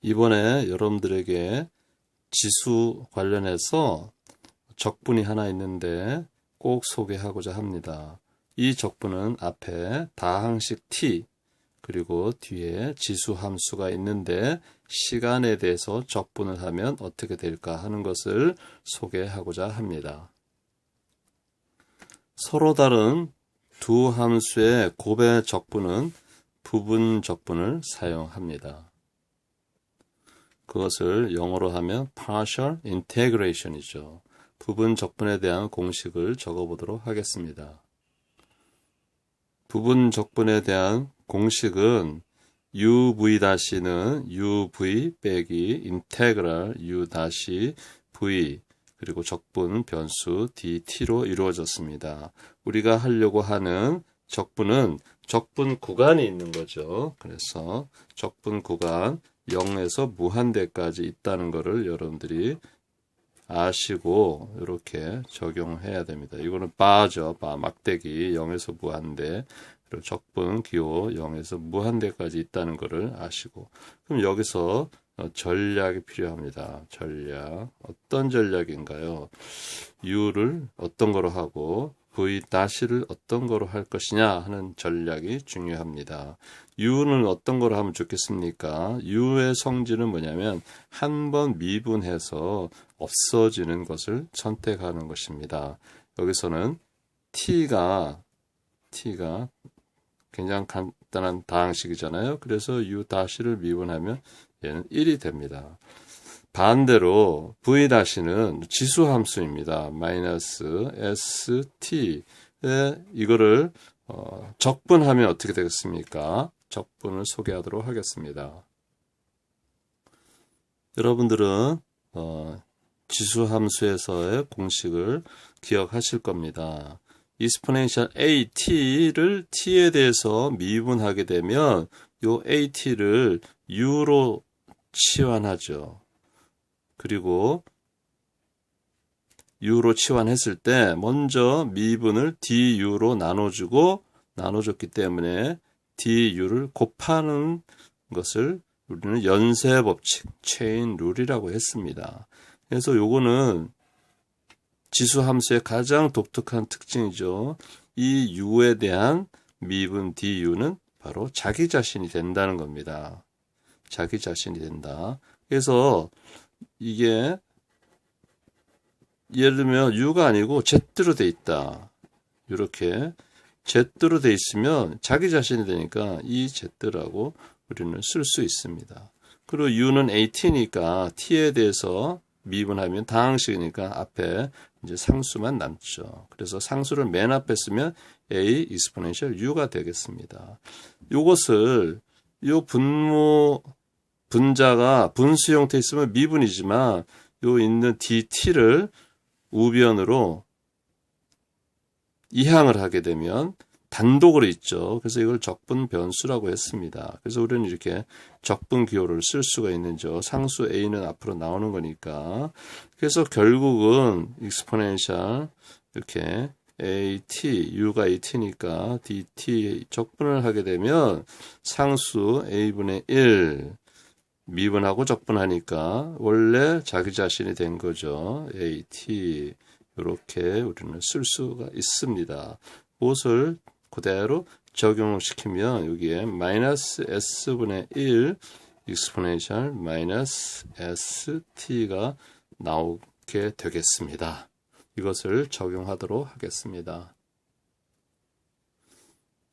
이번에 여러분들에게 지수 관련해서 적분이 하나 있는데 꼭 소개하고자 합니다. 이 적분은 앞에 다항식 t 그리고 뒤에 지수 함수가 있는데 시간에 대해서 적분을 하면 어떻게 될까 하는 것을 소개하고자 합니다. 서로 다른 두 함수의 곱의 적분은 부분 적분을 사용합니다. 그것을 영어로 하면 partial integration이죠. 부분 적분에 대한 공식을 적어보도록 하겠습니다. 부분 적분에 대한 공식은 uv-는 uv 빼기 인테그랄 u-v 그리고 적분 변수 dt로 이루어졌습니다. 우리가 하려고 하는 적분은 적분 구간이 있는 거죠. 그래서 적분 구간 0에서 무한대까지 있다는 것을 여러분들이 아시고 이렇게 적용해야 됩니다. 이거는 바죠. 막대기 0에서 무한대. 그리고 적분 기호 0에서 무한대까지 있다는 것을 아시고. 그럼 여기서 전략이 필요합니다. 전략. 어떤 전략인가요? u를 어떤 거로 하고 v-를 어떤 거로 할 것이냐 하는 전략이 중요합니다. u는 어떤 거로 하면 좋겠습니까? u의 성질은 뭐냐면 한 번 미분해서 없어지는 것을 선택하는 것입니다. 여기서는 t가 굉장히 간단한 다항식이잖아요. 그래서 u-를 미분하면 얘는 1이 됩니다. 반대로 v-는 지수함수입니다. 마이너스 st 이거를 적분하면 어떻게 되겠습니까? 적분을 소개하도록 하겠습니다. 여러분들은 지수함수에서의 공식을 기억하실 겁니다. exponential at를 t에 대해서 미분하게 되면 요 at를 u로 치환하죠. 그리고 u로 치환했을 때 먼저 미분을 du로 나눠줬기 때문에 du를 곱하는 것을 우리는 연쇄법칙, 체인 룰이라고 했습니다. 그래서 요거는 지수함수의 가장 독특한 특징이죠. 이 u에 대한 미분 du는 바로 자기 자신이 된다는 겁니다. 자기 자신이 된다. 그래서 이게 예를 들면 u가 아니고 z로 돼 있다. 이렇게 z로 돼 있으면 자기 자신이 되니까 이 z라고 우리는 쓸 수 있습니다. 그리고 u는 at니까 t에 대해서 미분하면 다항식이니까 앞에 이제 상수만 남죠. 그래서 상수를 맨 앞에 쓰면 a exponential u가 되겠습니다. 이것을 요 분자가 분수 형태에 있으면 미분이지만 요 있는 dt를 우변으로 이항을 하게 되면 단독으로 있죠. 그래서 이걸 적분 변수라고 했습니다. 그래서 우리는 이렇게 적분 기호를 쓸 수가 있는죠. 상수 a는 앞으로 나오는 거니까. 그래서 결국은 exponential 이렇게 at, u가 at니까 dt 적분을 하게 되면 상수 a분의 1 미분하고 적분하니까 원래 자기 자신이 된 거죠. at 이렇게 우리는 쓸 수가 있습니다. 그것을 그대로 적용시키면 여기에 마이너스 s분의 1 exponential 마이너스 st가 나오게 되겠습니다. 이것을 적용하도록 하겠습니다.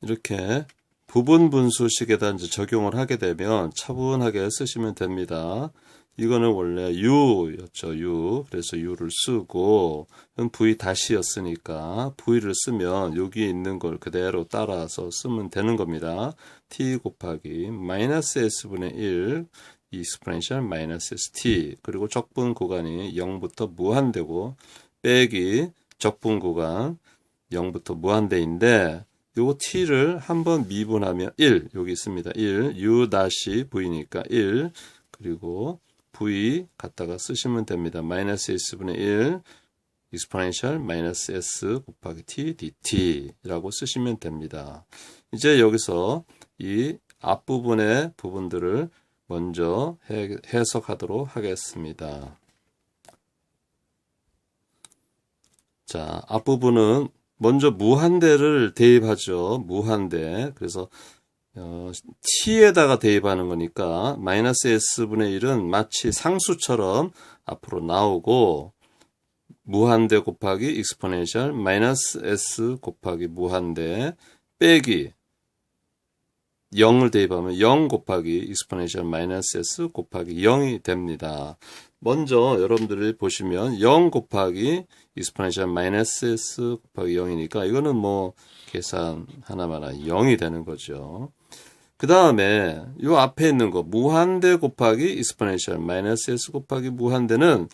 이렇게 부분 분수식에다 이제 적용을 하게 되면 차분하게 쓰시면 됩니다. 이거는 원래 u였죠. u. 그래서 u를 쓰고 v-였으니까 v를 쓰면 여기에 있는 걸 그대로 따라서 쓰면 되는 겁니다. t 곱하기 마이너스 s분의 1 exponential 마이너스 st 그리고 적분 구간이 0부터 무한대고 빼기 적분 구간 0부터 무한대인데 요거 t를 한번 미분하면 1 여기 있습니다. 1 u-v니까 1 그리고 v 갖다가 쓰시면 됩니다. 마이너스 s분의 1 exponential 마이너스 s 곱하기 t dt라고 쓰시면 됩니다. 이제 여기서 이 앞부분의 부분들을 먼저 해석하도록 하겠습니다. 자, 앞부분은 먼저 무한대를 대입하죠. 무한대. 그래서 t에다가 대입하는 거니까 마이너스 s분의 1은 마치 상수처럼 앞으로 나오고 무한대 곱하기 익스포넨셜 마이너스 s 곱하기 무한대 빼기 0을 대입하면 0 곱하기 익스포넨셜 마이너스 s 곱하기 0이 됩니다. 먼저 여러분들이 보시면 0 곱하기 익스포넨셜 마이너스 s 곱하기 0이니까 이거는 뭐 계산 하나만 0이 되는 거죠. 그 다음에 이 앞에 있는 거 무한대 곱하기 익스포넨셜 마이너스 s 곱하기 무한대는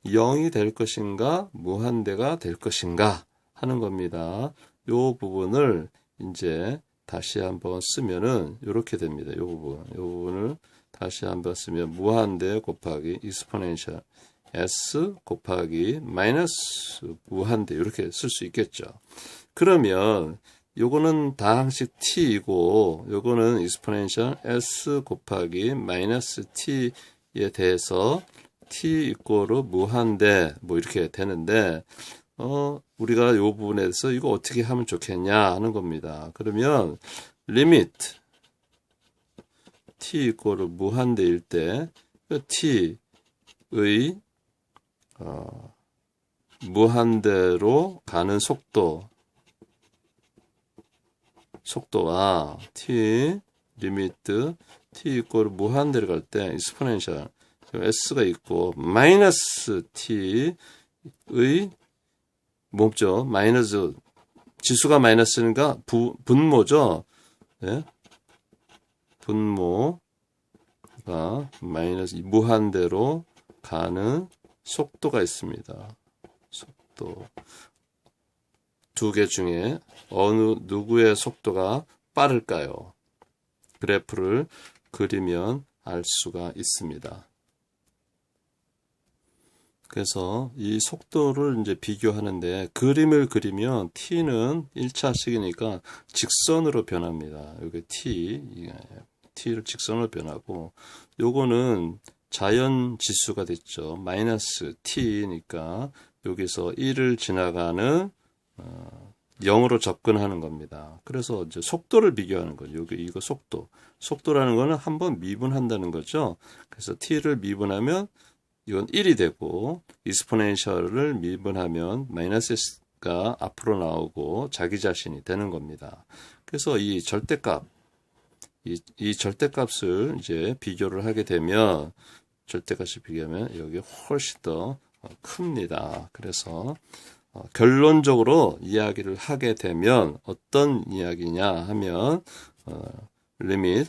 0이 될 것인가 무한대가 될 것인가 하는 겁니다. 이 부분을 이제 다시 한번 쓰면은 이렇게 됩니다. 이 부분을 다시 한번 쓰면 무한대 곱하기 익스포넨셜 s 곱하기 마이너스 무한대 이렇게 쓸 수 있겠죠. 그러면 요거는 다항식 t이고 요거는 익스포넨셜 s 곱하기 마이너스 t에 대해서 t 이꼬르 무한대 뭐 이렇게 되는데 우리가 이 부분에서 이거 어떻게 하면 좋겠냐 하는 겁니다. 그러면 리미트 t 이꼬르 무한대일 때 t의 무한대로 가는 속도와 t 리미트 t 이꼬르 무한대로 갈 때 익스포넨셜 s가 있고 마이너스 t의 뭐죠? 마이너스 지수가 마이너스니까 분모죠. 네? 분모가 마이너스 무한대로 가는 속도가 있습니다. 속도 두 개 중에 누구의 속도가 빠를까요? 그래프를 그리면 알 수가 있습니다. 그래서 이 속도를 이제 비교하는데 그림을 그리면 t는 1차식이니까 직선으로 변합니다. 여기 t를 직선으로 변하고 요거는 자연 지수가 됐죠. 마이너스 t니까 여기서 1을 지나가는 0으로 접근하는 겁니다. 그래서 이제 속도를 비교하는 거죠. 이거 속도라는 거는 한번 미분한다는 거죠. 그래서 t를 미분하면 이건 1이 되고 익스포넨셜을 미분하면 마이너스 s가 앞으로 나오고 자기 자신이 되는 겁니다. 그래서 이 절대값 이 절대값을 이제 비교를 하게 되면 절대값을 비교하면 여기 훨씬 더 큽니다. 그래서 결론적으로 이야기를 하게 되면 어떤 이야기냐 하면 리밋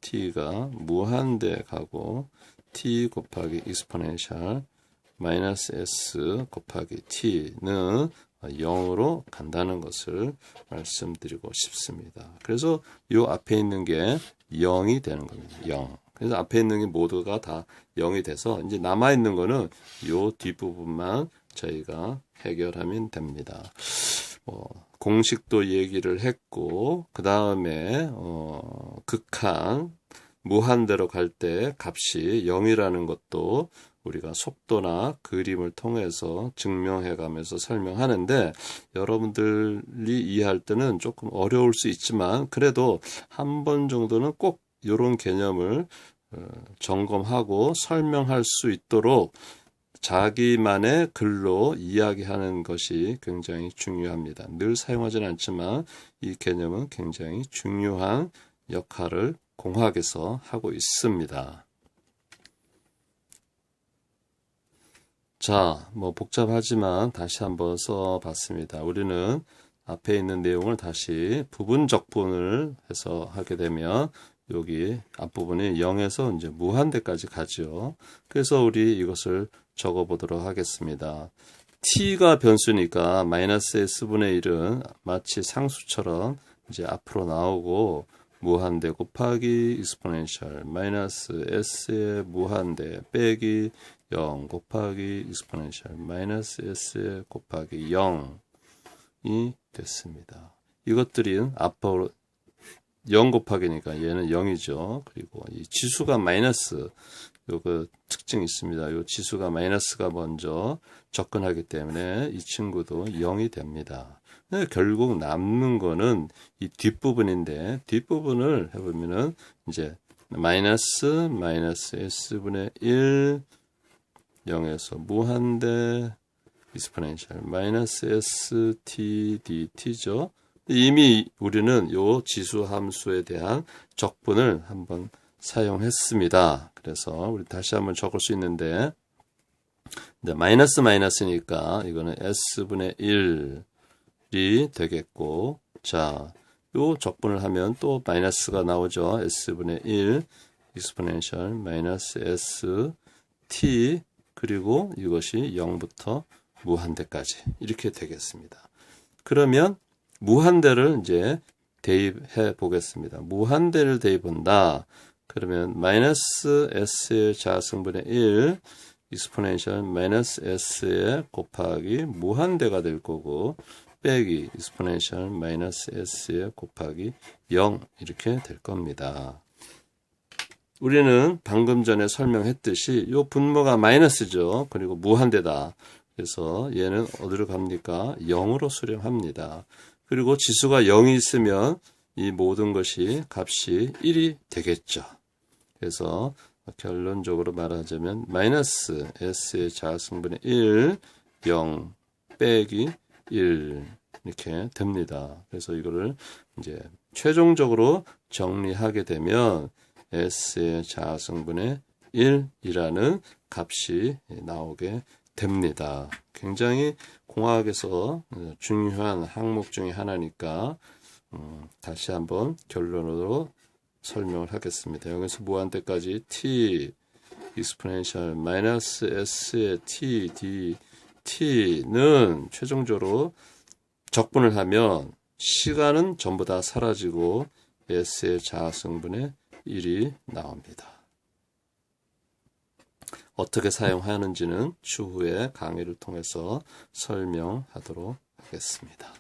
t가 무한대 가고 t 곱하기 익스포넨셜 마이너스 s 곱하기 t는 0으로 간다는 것을 말씀드리고 싶습니다. 그래서 이 앞에 있는 게 0이 되는 겁니다. 0. 그래서 앞에 있는 게 모두가 다 0이 돼서 이제 남아있는 거는 이 뒷부분만 저희가 해결하면 됩니다. 공식도 얘기를 했고 그 다음에 극한 무한대로 갈 때 값이 0이라는 것도 우리가 속도나 그림을 통해서 증명해 가면서 설명하는데 여러분들이 이해할 때는 조금 어려울 수 있지만 그래도 한 번 정도는 꼭 이런 개념을 점검하고 설명할 수 있도록 자기만의 글로 이야기하는 것이 굉장히 중요합니다. 늘 사용하지는 않지만 이 개념은 굉장히 중요한 역할을 공학에서 하고 있습니다. 자, 복잡하지만 다시 한번 써봤습니다. 우리는 앞에 있는 내용을 다시 부분적분을 해서 하게 되면 여기 앞부분이 0에서 이제 무한대까지 가죠. 그래서 우리 이것을 적어보도록 하겠습니다. t가 변수니까 마이너스 s분의 1은 마치 상수처럼 이제 앞으로 나오고 무한대 곱하기 익스포넨셜 마이너스 s의 무한대 빼기 0 곱하기 익스포넨셜 마이너스 s의 곱하기 0이 됐습니다. 이것들이 앞으로 0 곱하기니까 얘는 0이죠. 그리고 이 지수가 마이너스, 요거 특징이 있습니다. 요 지수가 마이너스가 먼저 접근하기 때문에 이 친구도 0이 됩니다. 결국 남는 거는 이 뒷부분인데, 뒷부분을 해보면은 이제 마이너스 s분의 1 0에서 무한대 exponential 마이너스 s t dt죠. 이미 우리는 요 지수 함수에 대한 적분을 한번 사용했습니다. 그래서 우리 다시 한번 적을 수 있는데, 마이너스니까 이거는 s분의 1이 되겠고, 자, 요 적분을 하면 또 마이너스가 나오죠. s분의 1 exponential 마이너스 s t, 그리고 이것이 0부터 무한대까지 이렇게 되겠습니다. 그러면 무한대를 이제 대입해 보겠습니다. 무한대를 대입한다. 그러면 마이너스 s의 자승분의 1 exponential 마이너스 s의 곱하기 무한대가 될 거고, 빼기 exponential 마이너스 s의 곱하기 0 이렇게 될 겁니다. 우리는 방금 전에 설명했듯이 이 분모가 마이너스죠. 그리고 무한대다. 그래서 얘는 어디로 갑니까? 0으로 수렴합니다. 그리고 지수가 0이 있으면 이 모든 것이 값이 1이 되겠죠. 그래서 결론적으로 말하자면 마이너스 s의 자승분의 1, 0 빼기 1 이렇게 됩니다. 그래서 이거를 이제 최종적으로 정리하게 되면 s의 자승분의 1이라는 값이 나오게 됩니다. 굉장히 공학에서 중요한 항목 중에 하나니까 다시 한번 결론으로 설명을 하겠습니다. 여기서 무한대까지 t exponential 마이너스 s의 t d t는 최종적으로 적분을 하면 시간은 전부 다 사라지고 s의 자승분의 1이 나옵니다. 어떻게 사용하는지는 추후에 강의를 통해서 설명하도록 하겠습니다.